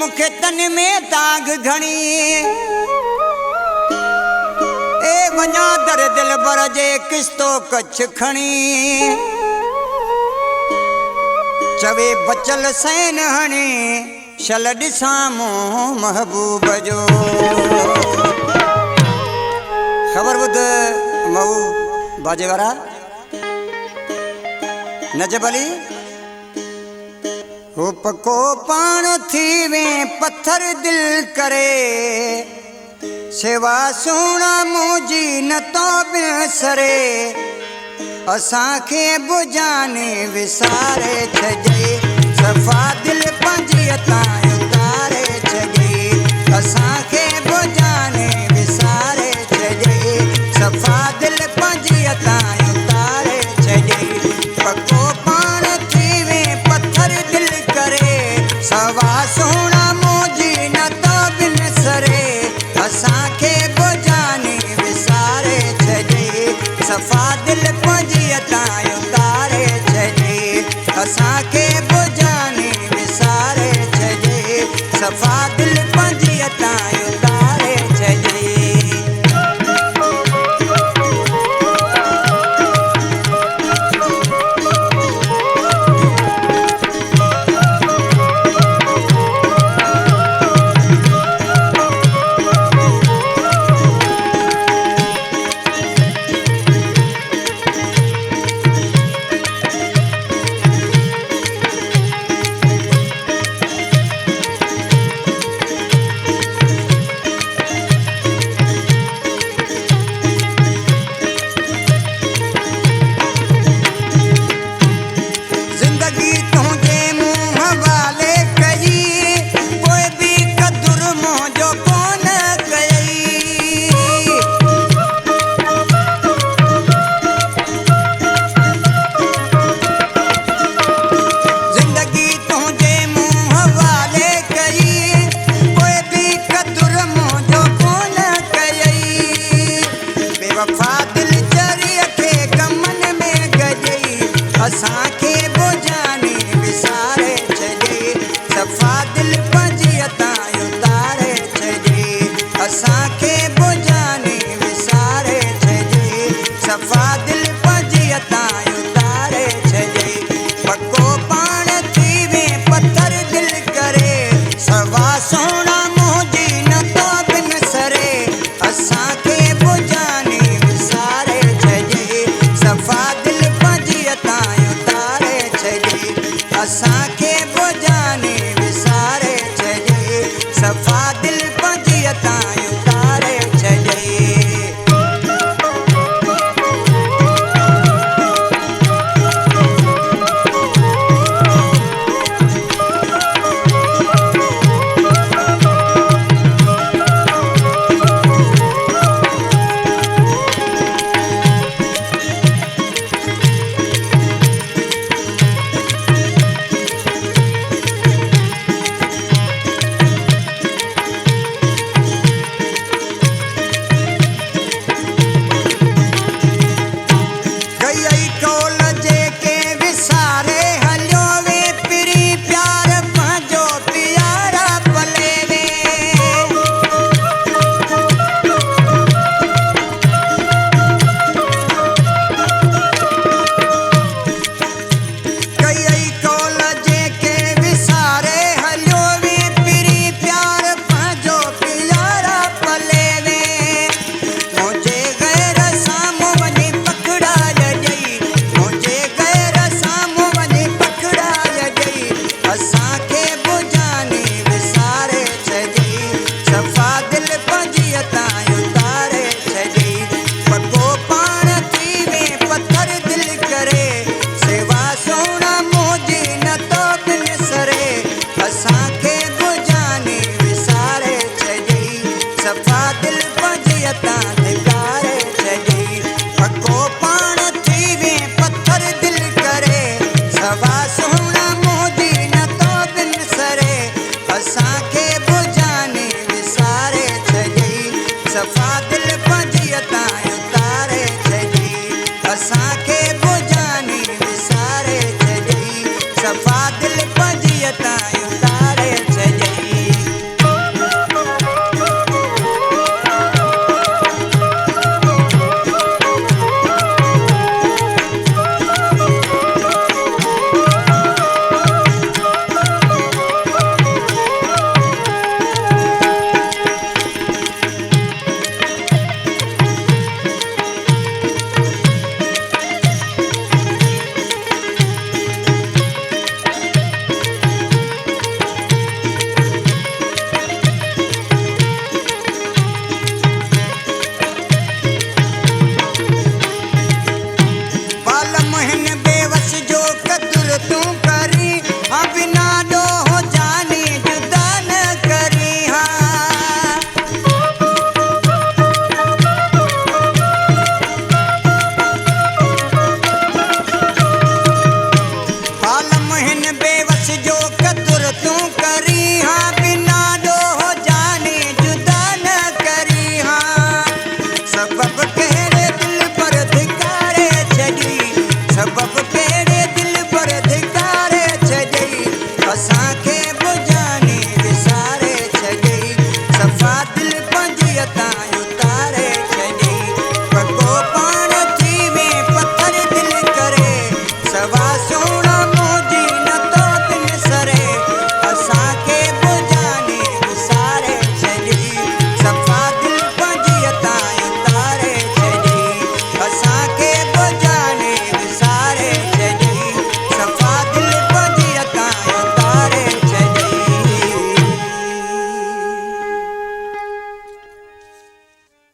मुखे तन में दाग घणी ए वञा दर दिल बर जे किस्तो कच्छ खणी चवे बचल सैन हणी शल ॾिसां मूं महबूब जो ख़बर ॿुध मऊ बाजे वारा नजब अली हो पको पाण थी वे पत्थर दिल करे सेवा सोना मुंहिंजी न तो बिसरे असांखे बुझाने विसारे छॾे सफ़ा दिल पंहिंजी तां उतारे छॾे असांखे बुझाने विसारे छॾे सफ़ा दिल पंहिंजी तां उतारे छॾे पको पाण थी वे पत्थर दिल करे सवा सोना मुंहिंजी न तो बिसरे असांखे बुझाने विसारे छॾे सफ़ा दिल पंहिंजी तां उतारे छॾे असांखे बुझाने विसारे छॾे सफ़ा दिल पंहिंजी तां उतारे छॾे असांखे बुझाने विसारे छॾे सफ़ा दिल पंहिंजी तां उतारे छॾे असांखे बुझाने विसारे छॾे सफ़ा दिल पंहिंजी तां उतारे छॾे पको पाण थी वे पत्थर दिल करे सवा सोना मुंहिंजी न तो बिसरे असांखे बुझाने विसारे छॾे सफ़ा दिल पंहिंजी तां असांखे बुझाने विसारे छॾे सफ़ा दिल पंहिंजी तां उतारे छॾे सफ़ा दिल पंहिंजी तां उतारे छॾी असांखे